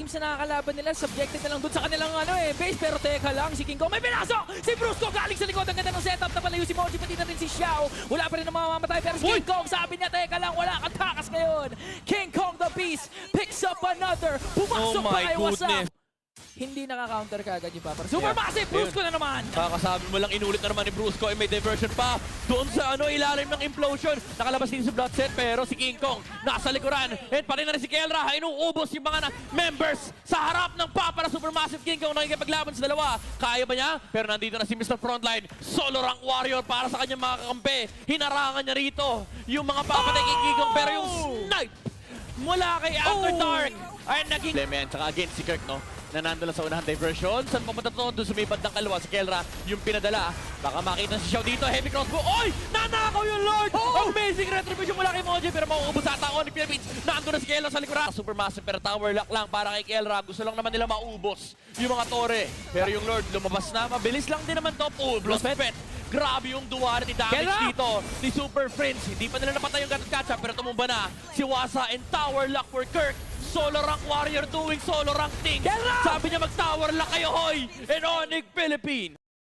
teams na nakakalaban nila, subjected na lang dun sa kanilang base. Pero teka lang, si King Kong may pinasok! Si Brusco galing sa likod. Ang ganda ng setup na palayo si Moji, pati na rin si Xiao. Wala pa rin ang mamamatay. Pero si King Kong, sabi niya, teka lang, wala kang takas ngayon. King Kong the Beast picks up another. Pumasok pa kay Wasap. Hindi nakaka-counter kagad yung Papa. Supermassive! Brusco na naman! Kakasabi mo lang, inulit na naman ni Brusco ay may diversion pa. Doon sa ilalim ng implosion. Nakalabas din si Bloodset pero si King Kong nasa likuran. And pati na rin si Kelra. Inuubos yung mga members sa harap ng Papa na Supermassive. King Kong nakikipaglaban sa dalawa. Kaya ba niya? Pero nandito na si Mr. Frontline. Solo rank warrior para sa kanyang mga kakampi. Hinarangan niya rito yung mga papatay kay King Kong. Pero yung snipe mula kay After Dark ay naging... Clement, saka again si Kirk, no? Na nandun lang sa unahang diversion. Saan papunta to? Doon sumipad ng kalawa. Si Kelra yung pinadala. Baka makita si Xiao dito. Heavy crossbow. Oy! Nanakaw yung Lord! Amazing retribution mula kay Moji. Pero mauubos sa tao ni Philippines. Nandun na si Kelra sa likuran. Supermassive pero tower lock lang para kay Kelra. Gusto lang naman nila maubos yung mga tore. Pero yung Lord lumabas na. Mabilis lang din naman to. Bloodspet. Grabe yung duality damage dito ni Super Friends. Hindi pa nila napatay yung Gatot-Kacha pero tumumba na si Wasa and tower lock for Kirk. Solo rank warrior doing solo rank things. Sabi niya mag-tower lock kayo, hoy! And Onyx Philippines.